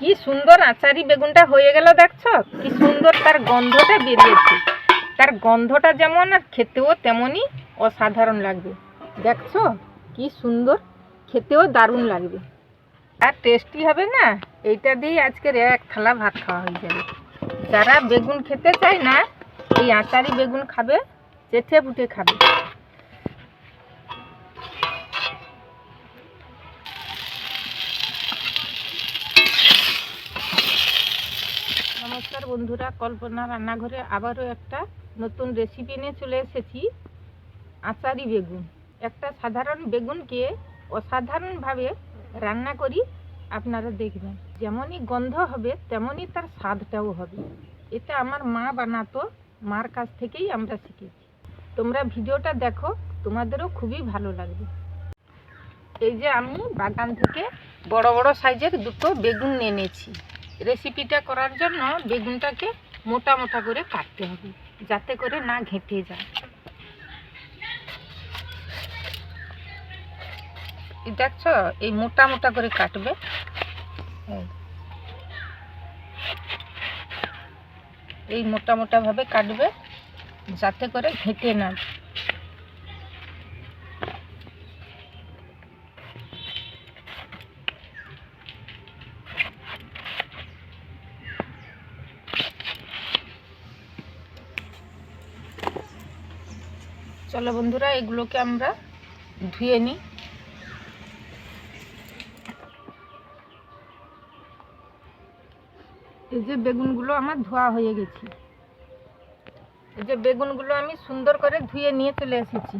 কি সুন্দর আচারি বেগুনটা হয়ে গেল, দেখছো কি সুন্দর তার গন্ধটা বেরিয়েছে। তার গন্ধটা যেমন আর খেতেও তেমনই অসাধারণ লাগবে। দেখছো কি সুন্দর, খেতেও দারুণ লাগবে আর টেস্টি হবে না। এইটা দিয়ে আজকের এক থালা ভাত খাওয়া হয়ে যাবে। যারা বেগুন খেতে চায় না, এই আচারি বেগুন খাবে, চেটে পুটে খাবে। নমস্কার বন্ধুরা, কল্পনা রান্নাঘরে আবারও একটা নতুন রেসিপি নিয়ে চলে এসেছি। আচারি বেগুন, একটা সাধারণ বেগুনকে অসাধারণভাবে রান্না করি। আপনারা দেখবেন যেমনই গন্ধ হবে তেমনই তার স্বাদটাও হবে। এটা আমার মা বানাতো, মার কাছ থেকেই আমরা শিখেছি। তোমরা ভিডিওটা দেখো, তোমাদেরও খুবই ভালো লাগবে। এই যে আমি বাগান থেকে বড় বড় সাইজের দুটো বেগুন নিয়ে নিয়েছি। রেসিপিটা করার জন্য বেগুনটাকে মোটা মোটা করে কাটতে হবে, যাতে করে না ঘেঁটে যায়। দেখছো, এই মোটা মোটা করে কাটবে। এই মোটা মোটা ভাবে কাটবে, যাতে করে ঘেঁটে না। চলো বন্ধুরা, এগুলোকে আমরা ধুয়ে নিই। এই যে বেগুনগুলো আমার ধোয়া হয়ে গেছে। এই যে বেগুনগুলো আমি সুন্দর করে ধুয়ে নিয়ে চলে এসেছি।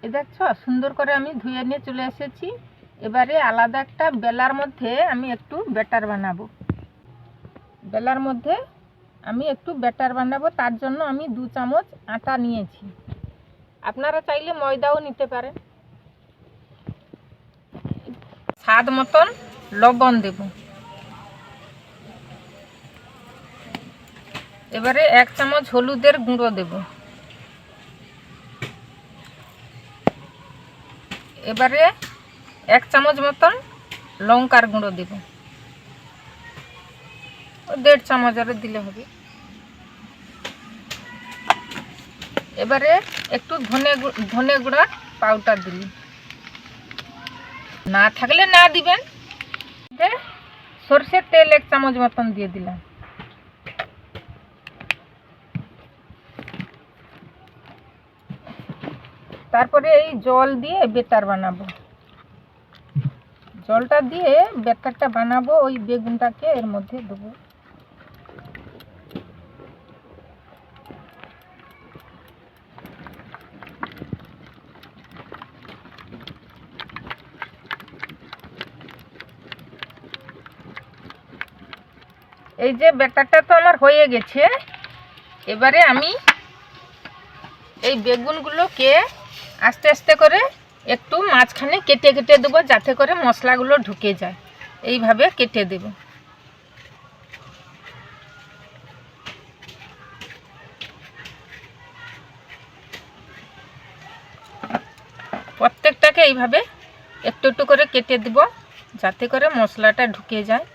এই দেখছো, সুন্দর করে আমি ধুয়ে নিয়ে চলে এসেছি। এবারে আলাদা একটা বেলার মধ্যে আমি একটু ব্যাটার বানাবো। বেলার মধ্যে আমি একটু ব্যাটার বানাবো, তার জন্য আমি 2 চামচ আটা নিয়েছি। আপনারা চাইলে ময়দাও নিতে পারেন। স্বাদ মতন লবণ দেব। এবারে 1 চামচ হলুদের গুঁড়ো দেব। এবারে 1 চামচ মতন লঙ্কার গুঁড়ো দেব। 1.5 চামচ আরে দিলে হবে। এবারে একটু ধনে গুঁড়া পাউডার দিলি, না থাকলে না দিবেন। সরষের তেল 1 চামচ মতন দিয়ে দিলাম। তারপরে এই জল দিয়ে ব্যাটার বানাবো। জলটা দিয়ে ব্যাটারটা বানাবো, ওই বেগুনটাকে এর মধ্যে দেবো। এই যে ব্যাটারটা তো আমার হয়ে গেছে। এবারে আমি এই বেগুনগুলোকে আস্তে আস্তে করে একটু মাঝখানে কেটে কেটে দেবো, যাতে করে মশলাগুলো ঢুকে যায়। এইভাবে কেটে দেব। প্রত্যেকটাকে এইভাবে একটু একটু করে কেটে দেব, যাতে করে মশলাটা ঢুকে যায়।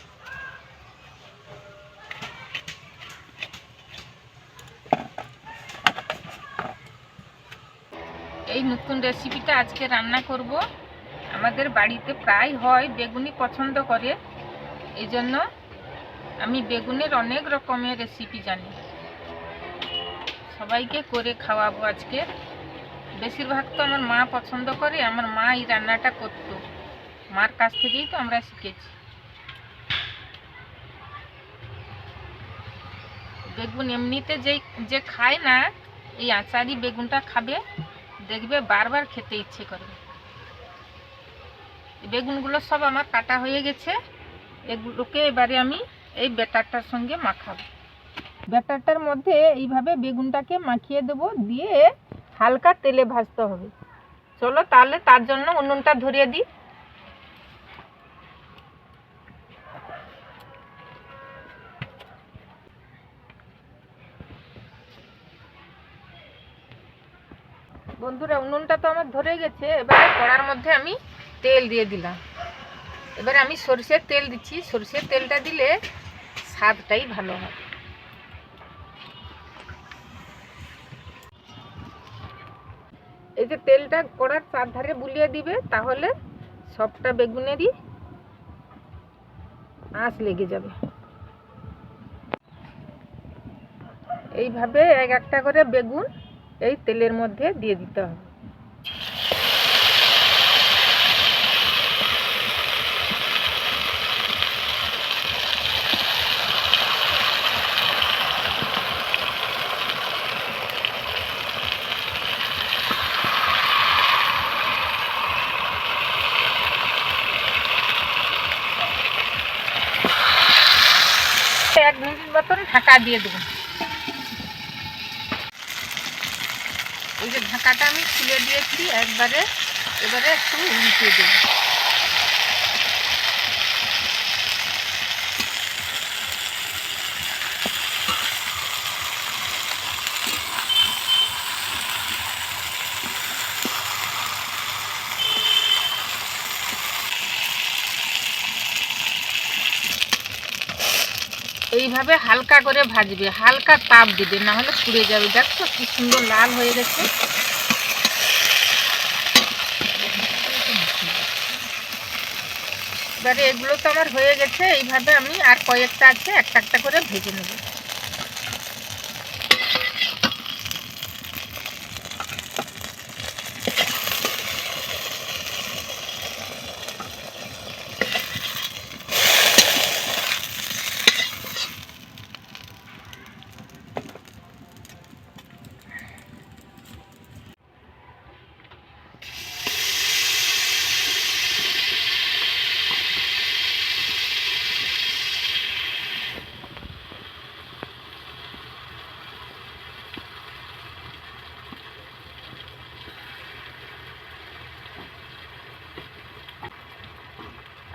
এই নতুন রেসিপিটা আজকে রান্না করব। আমাদের বাড়িতে প্রায় হয় বেগুনি পছন্দ করে, এই জন্য আমি বেগুনের অনেক রকমের রেসিপি জানি। সবাইকে করে খাওয়াবো আজকে। বেশিরভাগ তো আমার মা পছন্দ করে, আমার মা এই রান্নাটা করতো, মার কাছ থেকেই তো আমরা শিখেছি। বেগুন এমনিতে যে খায় না, এই আচারি বেগুনটা খাবে, দেখবে বারবার খেতে ইচ্ছে করবে। বেগুনগুলো সব আমার কাটা হয়ে গেছে। এগুলোকে এবারে আমি এই ব্যাটারটার সঙ্গে মাখাবো। ব্যাটারটার মধ্যে এইভাবে বেগুনটাকে মাখিয়ে দেব, দিয়ে হালকা তেলে ভাজতে হবে। চলো তাহলে তার জন্য উনুনটা ধরিয়ে দিই। বন্ধুরা, উনুনটা তো আমার ধরে গেছে। এবারে কড়ার মধ্যে আমি তেল দিয়ে দিলাম। এবার আমি সরষের তেল দিচ্ছি। সরষের তেলটা দিলে স্বাদটাই ভালো হয়। এই যে তেলটা কড়ার চারধারে বুলিয়ে দিবে, তাহলে সবটা বেগুনেরই আঁচ লেগে যাবে। এইভাবে এক একটা করে বেগুন এই তেলের মধ্যে দিয়ে দিতে হবে। এক মিনিট মতন ঢাকা দিয়ে দেবো। এই যে ঢাকাটা আমি খুলে দিয়েছি একবারে, এবারে একটু উল্টে দেব। এইভাবে হালকা করে ভাজবে, হালকা তাপ দিবে, না হলে পুড়ে যাবে। দেখো কি সুন্দর লাল হয়ে গেছে। এবারে এগুলো তো আমার হয়ে গেছে। এইভাবে আমি আর কয়েকটা আছে, একটা একটা করে ভেজে নেব।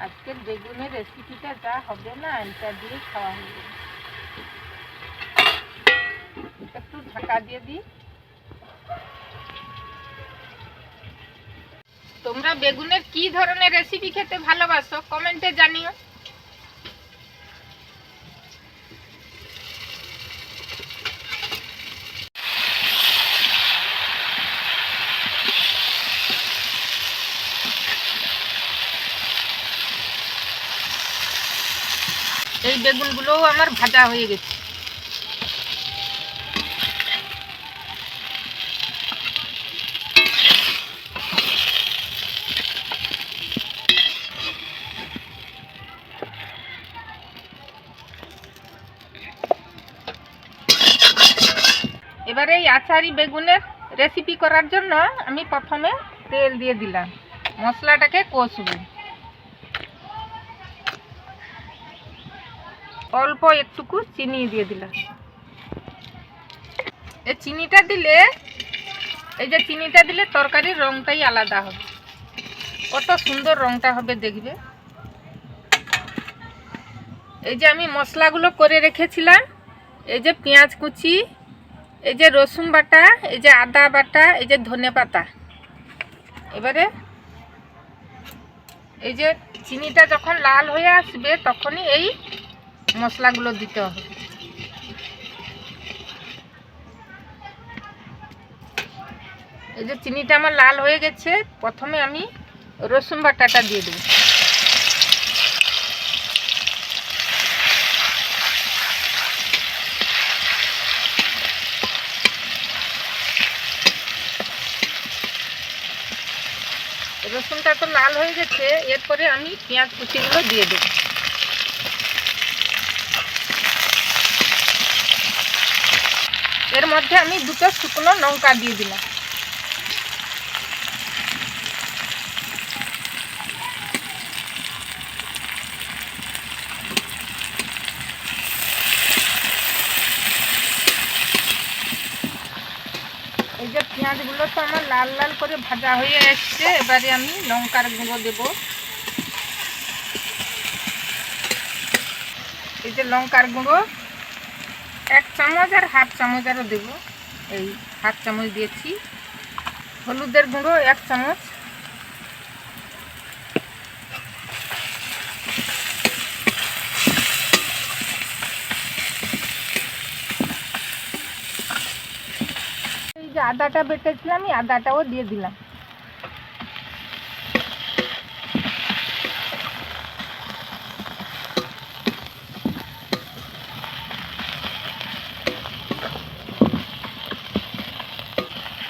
আজকের বেগুনের রেসিপিটা যা হবে না, এটা দিয়ে খাওয়া হবে। একটু ঢাকা দিয়ে দিই। তোমরা বেগুনের কি ধরনের রেসিপি খেতে ভালোবাসো কমেন্টে জানিও। এই বেগুনগুলোও আমার ভাজা হয়ে গেছে। এবারে এই আচারি বেগুনের রেসিপি করার জন্য আমি প্রথমে তেল দিয়ে দিলাম, মশলাটাকে কষবো। অল্প একটুকু চিনি দিয়ে দিলাম। এই চিনিটা দিলে, এই যে চিনিটা দিলে তরকারির রংটাই আলাদা হবে, কত সুন্দর রংটা হবে দেখবে। এই যে আমি মশলাগুলো করে রেখেছিলাম, এই যে পেঁয়াজ কুচি, এই যে রসুন বাটা, এই যে আদা বাটা, এই যে ধনে পাতা। এবারে এই যে চিনিটা যখন লাল হয়ে আসবে তখনই এই মশলাগুলো দিতে হবে। এই যে চিনিটা আমার লাল হয়ে গেছে, প্রথমে আমি রসুন বাটাটা দিয়ে দেব। রসুনটা তো লাল হয়ে গেছে, এরপরে আমি পেঁয়াজ কুচিগুলো দিয়ে দেব। এর মধ্যে আমি দুটো শুকনো লঙ্কা দিয়ে দিলাম। এই যে পেঁয়াজগুলো তো আমার লাল লাল করে ভাজা হয়ে এসছে, এবারে আমি লঙ্কার গুঁড়ো দেব। এই যে লঙ্কার গুঁড়ো 1 চামচ আর হাফ চামচ আরও দেব। এই হাফ চামচ দিয়েছি। হলুদের গুঁড়ো 1 চামচ। আদাটা বেটেছিলাম, এই আদাটাও দিয়ে দিলাম।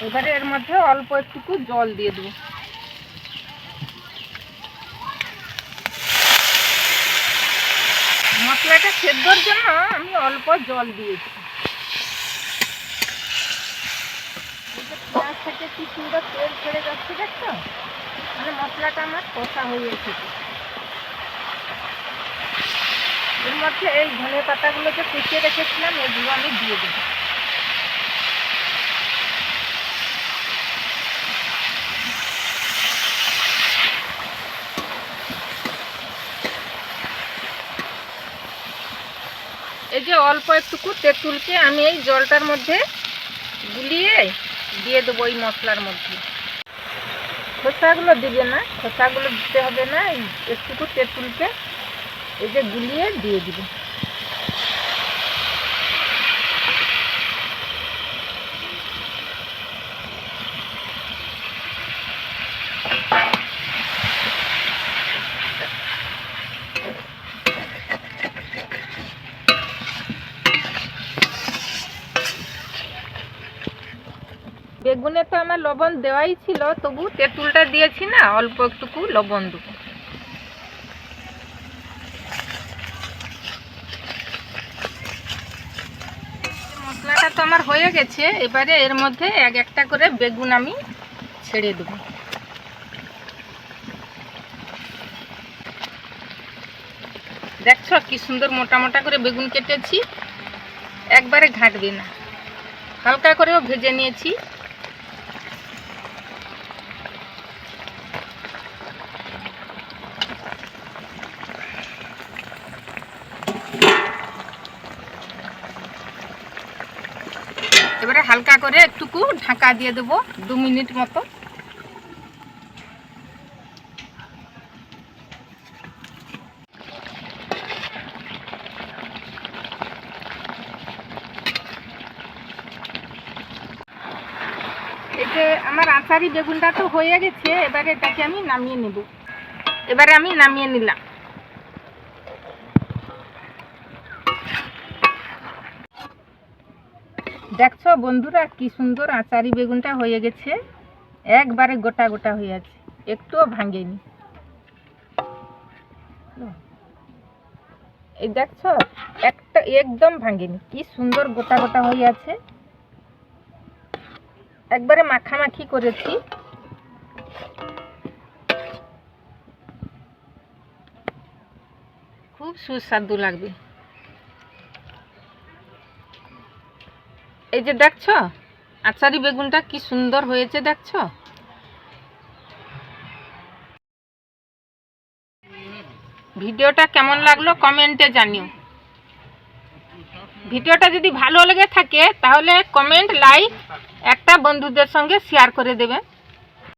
এবারে এর মধ্যে অল্প একটু জল দিয়ে দেবো। মশলাটা সেদ্ধর জন্য আমি অল্প জল দিয়েছি। পেঁয়াজ থেকে কি সুন্দর তেল ছেড়ে যাচ্ছে, দেখছো? মানে মশলাটা আমার কষা হয়ে এসেছে। এর মধ্যে এই ধনে পাতাগুলো যে কুচিয়ে রেখেছিলাম এগুলো আমি দিয়ে দেবো। এই যে অল্প একটু তেঁতুলকে আমি এই জলটার মধ্যে গুলিয়ে দিয়ে দেবো এই মশলার মধ্যে। খোসাগুলো দিবে না, খোসাগুলো দিতে হবে না, একটু তেঁতুলকে এই যে গুলিয়ে দিয়ে দিবে। বেগুনে তো আমার লবণ দেওয়াই ছিল, তবু তেঁতুলটা দিয়েছি না, অল্প একটু লবণ দেবো। মশলাটা তো আমার হয়ে গেছে। এবারে এর মধ্যে এক একটা করে বেগুন আমি ছেড়ে দেবো। দেখছো কি সুন্দর মোটা মোটা করে বেগুন কেটেছি, একবারে ঘাঁটবে না, হালকা করেও ভেজে নিয়েছি। এবারে হালকা করে একটু ঢাকা দিয়ে দেবো 2 মিনিট মতো। এই যে আমার আচারি বেগুনটা তো হয়ে গেছে, এবারে এটাকে আমি নামিয়ে নেব। এবারে আমি নামিয়ে নিলাম। দেখছো বন্ধুরা কি সুন্দর আচারি বেগুনটা হয়ে গেছে, একবারে গোটা গোটা হয়ে আছে, একটুও ভাঙেনি। এই দেখছো একটা একদম ভাঙেনি, কি সুন্দর গোটা গোটা হয়ে আছে, একবারে মাখামাখি করেছি। খুব সুস্বাদু লাগবে। এই যে দেখছো আচারি বেগুনটা কি সুন্দর হয়েছে, দেখছো? ভিডিওটা কেমন লাগলো কমেন্টে জানিও। ভিডিওটা যদি ভালো লেগে থাকে তাহলে কমেন্ট, লাইক একটা বন্ধুদের সঙ্গে শেয়ার করে দেবেন।